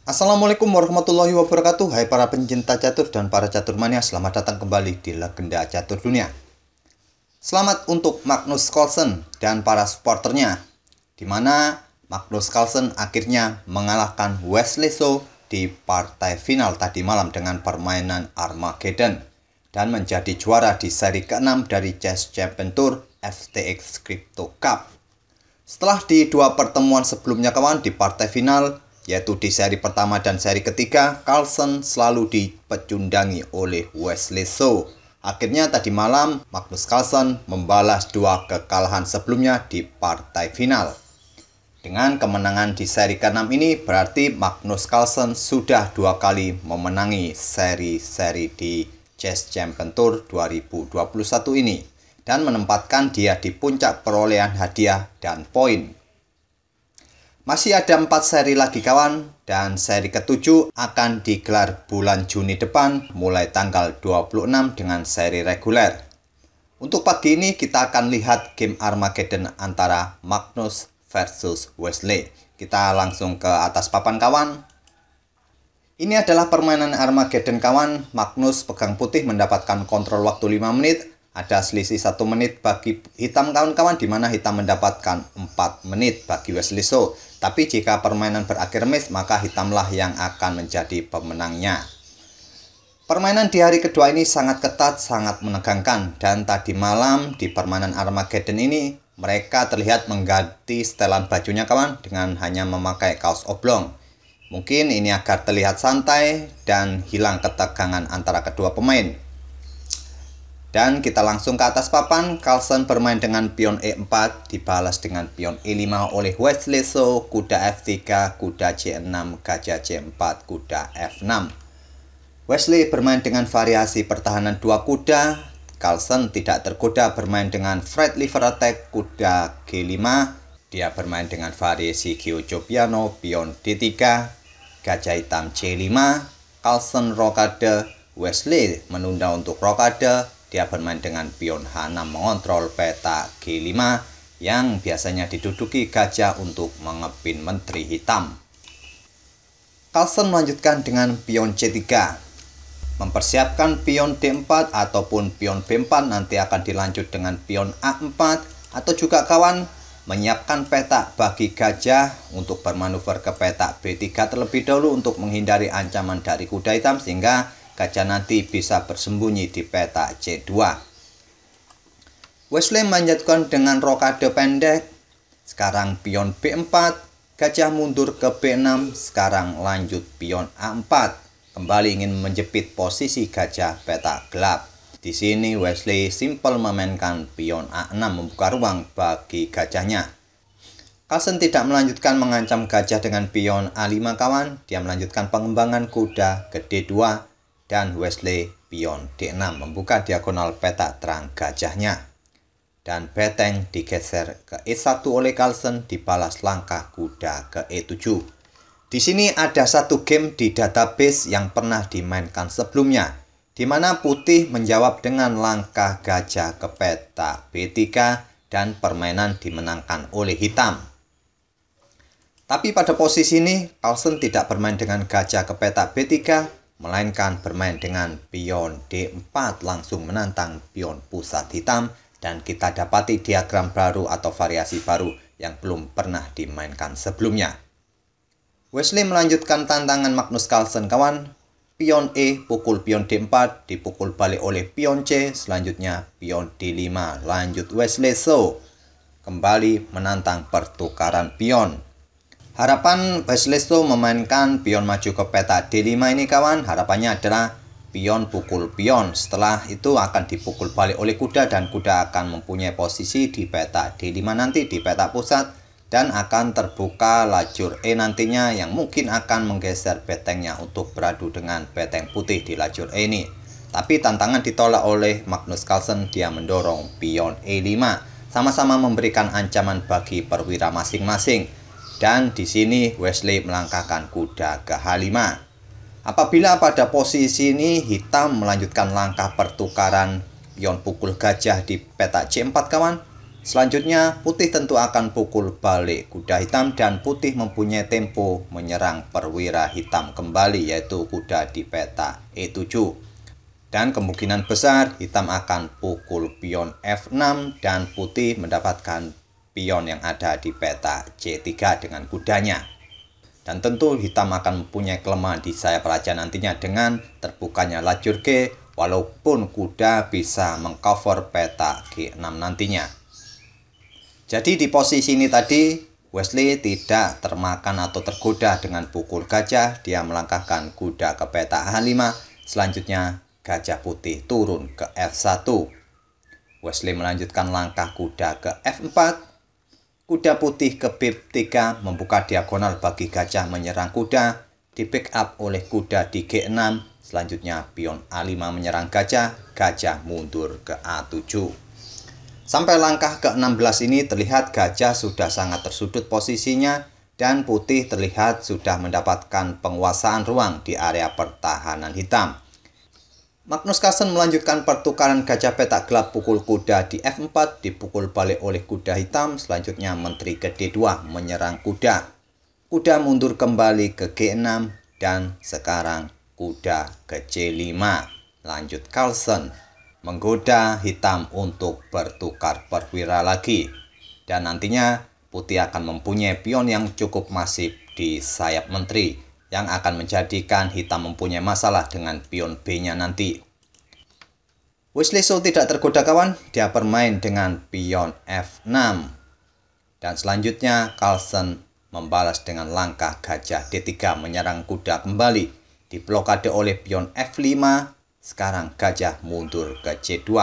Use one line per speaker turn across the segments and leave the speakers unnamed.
Assalamualaikum warahmatullahi wabarakatuh. Hai para pencinta catur dan para caturmania, selamat datang kembali di Legenda Catur Dunia. Selamat untuk Magnus Carlsen dan para supporternya, di mana Magnus Carlsen akhirnya mengalahkan Wesley So di partai final tadi malam dengan permainan Armageddon dan menjadi juara di seri ke-6 dari Chess Champion Tour FTX Crypto Cup. Setelah di dua pertemuan sebelumnya kawan di partai final, yaitu di seri pertama dan seri ketiga, Carlsen selalu dipecundangi oleh Wesley So. Akhirnya tadi malam, Magnus Carlsen membalas dua kekalahan sebelumnya di partai final. Dengan kemenangan di seri ke-6 ini, berarti Magnus Carlsen sudah dua kali memenangi seri-seri di Chess Champion Tour 2021 ini, dan menempatkan dia di puncak perolehan hadiah dan poin. Masih ada 4 seri lagi kawan, dan seri ke-7 akan digelar bulan Juni depan mulai tanggal 26 dengan seri reguler. Untuk pagi ini kita akan lihat game Armageddon antara Magnus versus Wesley. Kita langsung ke atas papan kawan. Ini adalah permainan Armageddon kawan. Magnus pegang putih mendapatkan kontrol waktu 5 menit. Ada selisih 1 menit bagi hitam kawan-kawan, di mana hitam mendapatkan 4 menit bagi Wesley So. Tapi jika permainan berakhir miss, maka hitamlah yang akan menjadi pemenangnya. Permainan di hari kedua ini sangat ketat, sangat menegangkan. Dan tadi malam di permainan Armageddon ini, mereka terlihat mengganti setelan bajunya kawan dengan hanya memakai kaos oblong. Mungkin ini agar terlihat santai dan hilang ketegangan antara kedua pemain. Dan kita langsung ke atas papan. Carlsen bermain dengan pion E4, dibalas dengan pion E5 oleh Wesley So, kuda F3, kuda C6, gajah C4, kuda F6. Wesley bermain dengan variasi pertahanan 2 kuda. Carlsen tidak tergoda bermain dengan Fred Liver Attack, kuda G5. Dia bermain dengan variasi Giojo Piano, pion D3, gajah hitam C5. Carlsen rokade, Wesley menunda untuk rokade. Dia bermain dengan pion H6 mengontrol peta G5 yang biasanya diduduki gajah untuk mengepin menteri hitam. Carlsen melanjutkan dengan pion C3. Mempersiapkan pion D4 ataupun pion B4, nanti akan dilanjut dengan pion A4, atau juga kawan menyiapkan peta bagi gajah untuk bermanuver ke peta B3 terlebih dahulu untuk menghindari ancaman dari kuda hitam, sehingga gajah nanti bisa bersembunyi di peta C2. Wesley melanjutkan dengan rokade pendek. Sekarang pion B4, gajah mundur ke B6, sekarang lanjut pion A4. Kembali ingin menjepit posisi gajah peta gelap. Di sini Wesley simpel memainkan pion A6 membuka ruang bagi gajahnya. Carlsen tidak melanjutkan mengancam gajah dengan pion A5 kawan. Dia melanjutkan pengembangan kuda ke D2. Dan Wesley pion D6 membuka diagonal peta terang gajahnya. Dan beteng digeser ke E1 oleh Carlsen, dibalas langkah kuda ke E7. Di sini ada satu game di database yang pernah dimainkan sebelumnya, di mana putih menjawab dengan langkah gajah ke peta B3 dan permainan dimenangkan oleh hitam. Tapi pada posisi ini Carlsen tidak bermain dengan gajah ke peta B3, melainkan bermain dengan pion D4 langsung menantang pion pusat hitam, dan kita dapati diagram baru atau variasi baru yang belum pernah dimainkan sebelumnya. Wesley melanjutkan tantangan Magnus Carlsen kawan. Pion E pukul pion D4, dipukul balik oleh pion C, selanjutnya pion D5, lanjut Wesley So kembali menantang pertukaran pion. Harapan Wesley So memainkan pion maju ke peta D5 ini kawan, harapannya adalah pion pukul pion. Setelah itu akan dipukul balik oleh kuda, dan kuda akan mempunyai posisi di peta D5 nanti di peta pusat, dan akan terbuka lajur E nantinya yang mungkin akan menggeser betengnya untuk beradu dengan beteng putih di lajur E ini. Tapi tantangan ditolak oleh Magnus Carlsen, dia mendorong pion E5, sama-sama memberikan ancaman bagi perwira masing-masing. Dan di sini Wesley melangkahkan kuda ke H5. Apabila pada posisi ini hitam melanjutkan langkah pertukaran pion pukul gajah di peta C4 kawan, Selanjutnya, putih tentu akan pukul balik kuda hitam dan putih mempunyai tempo menyerang perwira hitam kembali, yaitu kuda di peta E7. Dan kemungkinan besar hitam akan pukul pion F6 dan putih mendapatkan pion yang ada di peta C3 dengan kudanya. Dan tentu hitam akan mempunyai kelemahan di sayap raja nantinya dengan terbukanya lajur G, walaupun kuda bisa mengcover peta G6 nantinya. Jadi di posisi ini tadi, Wesley tidak termakan atau tergoda dengan pukul gajah. Dia melangkahkan kuda ke peta H5, selanjutnya gajah putih turun ke F1. Wesley melanjutkan langkah kuda ke F4. Kuda putih ke B3 membuka diagonal bagi gajah menyerang kuda. Di pick up oleh kuda di G6. Selanjutnya pion A5 menyerang gajah. Gajah mundur ke A7. Sampai langkah ke-16 ini terlihat gajah sudah sangat tersudut posisinya. Dan putih terlihat sudah mendapatkan penguasaan ruang di area pertahanan hitam. Magnus Carlsen melanjutkan pertukaran gajah petak gelap pukul kuda di F4 dipukul balik oleh kuda hitam. Selanjutnya menteri ke D2 menyerang kuda. Kuda mundur kembali ke G6 dan sekarang kuda ke C5. Lanjut Carlsen menggoda hitam untuk bertukar perwira lagi. Dan nantinya putih akan mempunyai pion yang cukup masif di sayap menteri, yang akan menjadikan hitam mempunyai masalah dengan pion B-nya nanti. Wesley So tidak tergoda kawan, dia bermain dengan pion F6. Dan selanjutnya Carlsen membalas dengan langkah gajah D3 menyerang kuda kembali. Diblokade oleh pion F5, sekarang gajah mundur ke C2.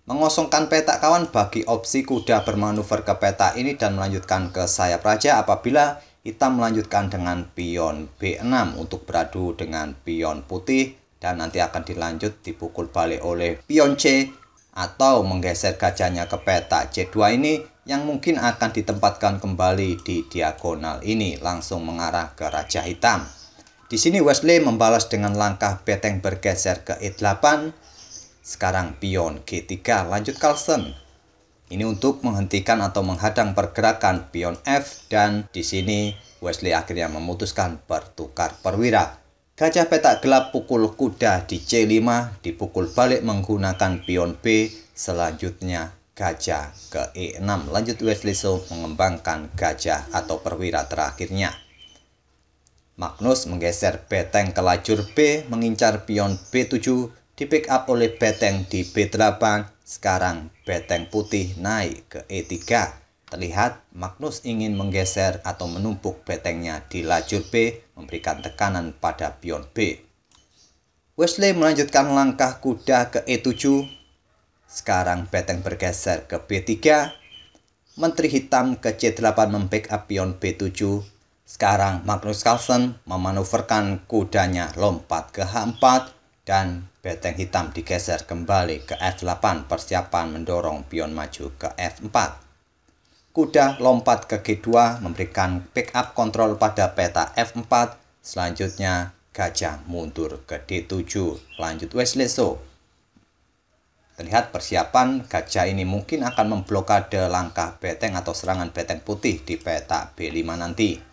Mengosongkan peta kawan bagi opsi kuda bermanuver ke peta ini dan melanjutkan ke sayap raja apabila hitam melanjutkan dengan pion B6 untuk beradu dengan pion putih dan nanti akan dilanjut dipukul balik oleh pion C atau menggeser gajahnya ke peta C2 ini yang mungkin akan ditempatkan kembali di diagonal ini langsung mengarah ke raja hitam. Di sini Wesley membalas dengan langkah beteng bergeser ke E8. Sekarang pion G3 lanjut Carlsen. Ini untuk menghentikan atau menghadang pergerakan pion F dan di sini Wesley akhirnya memutuskan bertukar perwira. Gajah petak gelap pukul kuda di C5 dipukul balik menggunakan pion B. Selanjutnya gajah ke E6. Lanjut Wesley So mengembangkan gajah atau perwira terakhirnya. Magnus menggeser beteng ke lajur B mengincar pion B7 di pick up oleh beteng di B8. Sekarang beteng putih naik ke E3. Terlihat Magnus ingin menggeser atau menumpuk betengnya di lajur B, memberikan tekanan pada pion B. Wesley melanjutkan langkah kuda ke E7. Sekarang beteng bergeser ke B3. Menteri hitam ke C8 membackup pion B7. Sekarang Magnus Carlsen memanuverkan kudanya lompat ke H4 dan beteng hitam digeser kembali ke F8 persiapan mendorong pion maju ke F4. Kuda lompat ke G2 memberikan pick up kontrol pada peta F4. Selanjutnya gajah mundur ke D7. Lanjut Wesley So. Terlihat persiapan gajah ini mungkin akan memblokade langkah beteng atau serangan beteng putih di peta B5 nanti.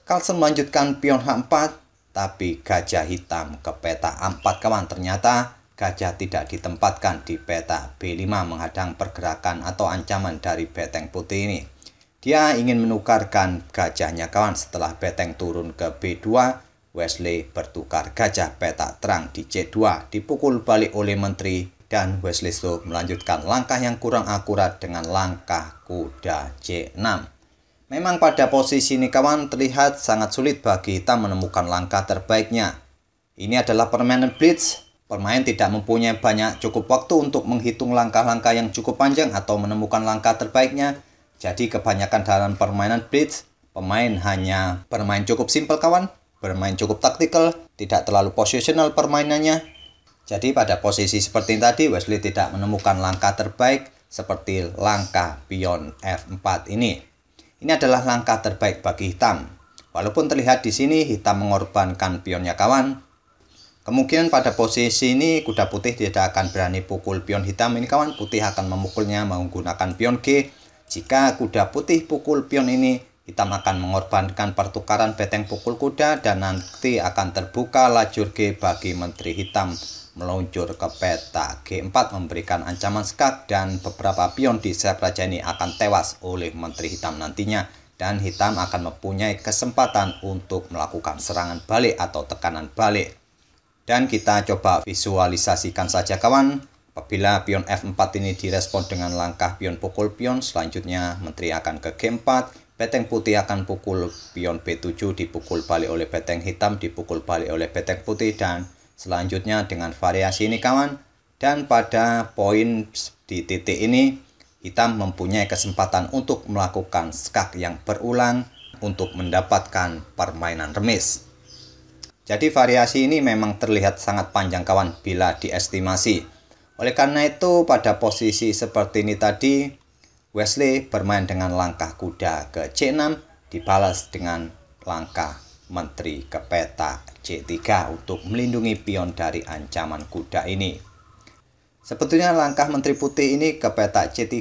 Carlsen melanjutkan pion H4. Tapi gajah hitam ke peta A4 kawan, ternyata gajah tidak ditempatkan di peta B5 menghadang pergerakan atau ancaman dari beteng putih ini. Dia ingin menukarkan gajahnya kawan. Setelah beteng turun ke B2, Wesley bertukar gajah peta terang di C2 dipukul balik oleh menteri dan Wesley So melanjutkan langkah yang kurang akurat dengan langkah kuda C6. Memang pada posisi ini kawan terlihat sangat sulit bagi hitam menemukan langkah terbaiknya. Ini adalah permainan blitz. Pemain tidak mempunyai banyak cukup waktu untuk menghitung langkah-langkah yang cukup panjang atau menemukan langkah terbaiknya. Jadi kebanyakan dalam permainan blitz, pemain hanya bermain cukup simpel kawan, bermain cukup taktikal, tidak terlalu posisional permainannya. Jadi pada posisi seperti tadi Wesley tidak menemukan langkah terbaik seperti langkah pion F4 ini. Ini adalah langkah terbaik bagi hitam. Walaupun terlihat di sini hitam mengorbankan pionnya kawan. Kemungkinan pada posisi ini kuda putih tidak akan berani pukul pion hitam ini kawan. Putih akan memukulnya menggunakan pion G. Jika kuda putih pukul pion ini, hitam akan mengorbankan pertukaran beteng pukul kuda dan nanti akan terbuka lajur G bagi menteri hitam meluncur ke peta G4 memberikan ancaman skak dan beberapa pion di sayap raja ini akan tewas oleh menteri hitam nantinya. Dan hitam akan mempunyai kesempatan untuk melakukan serangan balik atau tekanan balik. Dan kita coba visualisasikan saja kawan. Apabila pion F4 ini direspon dengan langkah pion pukul pion, selanjutnya menteri akan ke G4, beteng putih akan pukul pion B7 dipukul balik oleh beteng hitam, dipukul balik oleh beteng putih, dan selanjutnya dengan variasi ini kawan. Dan pada poin di titik ini, hitam mempunyai kesempatan untuk melakukan skak yang berulang untuk mendapatkan permainan remis. Jadi variasi ini memang terlihat sangat panjang kawan bila diestimasi. Oleh karena itu pada posisi seperti ini tadi, Wesley bermain dengan langkah kuda ke C6 dibalas dengan langkah menteri ke peta C3 untuk melindungi pion dari ancaman kuda ini. Sebetulnya langkah menteri putih ini ke peta C3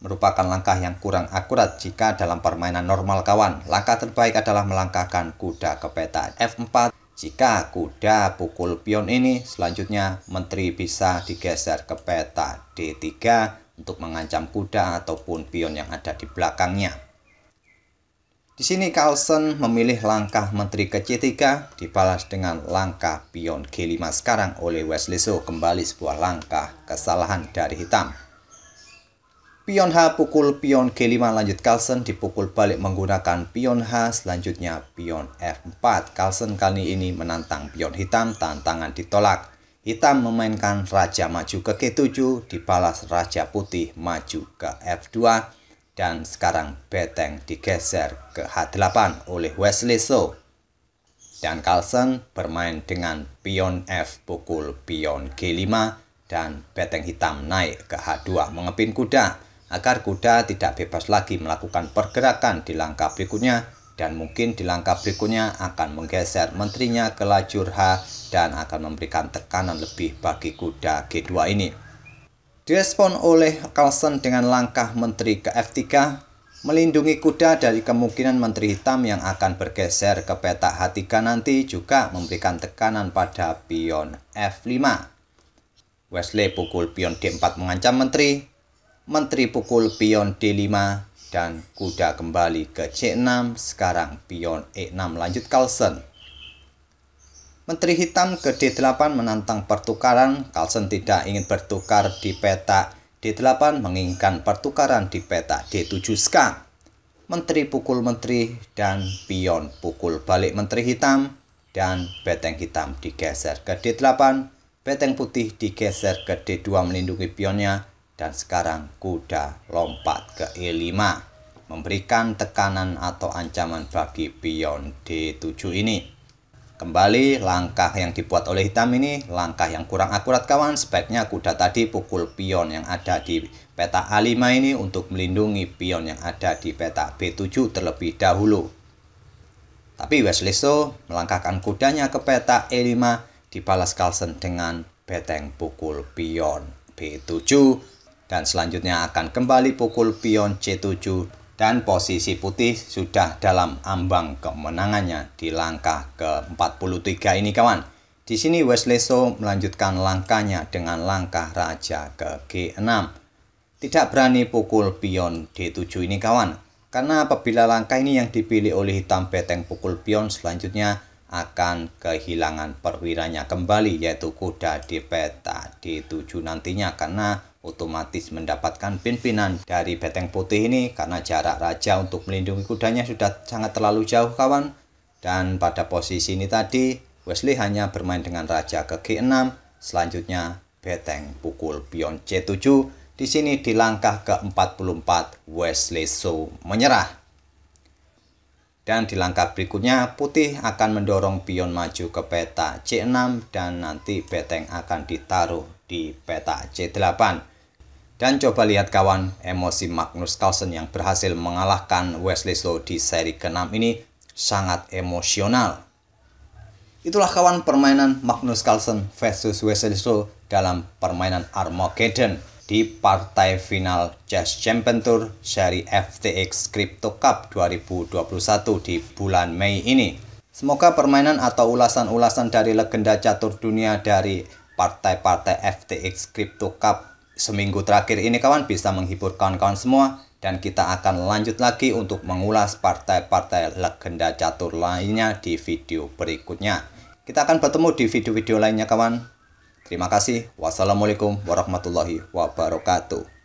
merupakan langkah yang kurang akurat jika dalam permainan normal kawan. Langkah terbaik adalah melangkahkan kuda ke peta F4. Jika kuda pukul pion ini, selanjutnya menteri bisa digeser ke peta D3 untuk mengancam kuda ataupun pion yang ada di belakangnya. Di sini Carlsen memilih langkah menteri ke C3 dibalas dengan langkah pion G5 sekarang oleh Wesley So. Kembali sebuah langkah kesalahan dari hitam. Pion H pukul pion G5 lanjut Carlsen dipukul balik menggunakan pion H, selanjutnya pion F4. Carlsen kali ini menantang pion hitam, tantangan ditolak. Hitam memainkan raja maju ke G7, dibalas raja putih maju ke F2, dan sekarang beteng digeser ke H8 oleh Wesley So. Dan Carlsen bermain dengan pion F pukul pion G5 dan beteng hitam naik ke H2 mengepin kuda agar kuda tidak bebas lagi melakukan pergerakan di langkah berikutnya, dan mungkin di langkah berikutnya akan menggeser menterinya ke lajur H dan akan memberikan tekanan lebih bagi kuda G2 ini. Direspon oleh Carlsen dengan langkah menteri ke F3, melindungi kuda dari kemungkinan menteri hitam yang akan bergeser ke peta H3 nanti, juga memberikan tekanan pada pion F5. Wesley pukul pion D4 mengancam menteri. Menteri pukul pion D5 dan kuda kembali ke C6, sekarang pion E6 lanjut Carlsen. Menteri hitam ke D8 menantang pertukaran. Carlsen tidak ingin bertukar di peta D8, menginginkan pertukaran di peta D7 sekarang. Menteri pukul menteri dan pion pukul balik menteri hitam, dan beteng hitam digeser ke D8, beteng putih digeser ke D2 melindungi pionnya. Dan sekarang kuda lompat ke E5, memberikan tekanan atau ancaman bagi pion D7 ini. Kembali langkah yang dibuat oleh hitam ini langkah yang kurang akurat kawan. Sebaiknya kuda tadi pukul pion yang ada di peta A5 ini untuk melindungi pion yang ada di peta B7 terlebih dahulu. Tapi Wesley So melangkahkan kudanya ke peta E5, dibalas Carlsen dengan beteng pukul pion B7. Dan selanjutnya akan kembali pukul pion C7, dan posisi putih sudah dalam ambang kemenangannya di langkah ke-43 ini kawan. Di sini Wesley So melanjutkan langkahnya dengan langkah raja ke G6. Tidak berani pukul pion D7 ini kawan, karena apabila langkah ini yang dipilih oleh hitam beteng pukul pion, selanjutnya akan kehilangan perwiranya kembali, yaitu kuda di peta D7 nantinya, karena otomatis mendapatkan pimpinan dari beteng putih ini karena jarak raja untuk melindungi kudanya sudah sangat terlalu jauh kawan. Dan pada posisi ini tadi Wesley hanya bermain dengan raja ke G6, selanjutnya beteng pukul pion C7. Di sini di langkah ke-44 Wesley So menyerah. Dan di langkah berikutnya putih akan mendorong pion maju ke peta C6 dan nanti beteng akan ditaruh di peta C8. Dan coba lihat kawan, emosi Magnus Carlsen yang berhasil mengalahkan Wesley So di seri ke-6 ini sangat emosional. Itulah kawan permainan Magnus Carlsen versus Wesley So dalam permainan Armageddon di partai final Chess Champion Tour seri FTX Crypto Cup 2021 di bulan Mei ini. Semoga permainan atau ulasan-ulasan dari legenda catur dunia dari partai-partai FTX Crypto Cup seminggu terakhir ini kawan bisa menghibur kawan-kawan semua, dan kita akan lanjut lagi untuk mengulas partai-partai legenda catur lainnya di video berikutnya. Kita akan bertemu di video-video lainnya kawan. Terima kasih. Wassalamualaikum warahmatullahi wabarakatuh.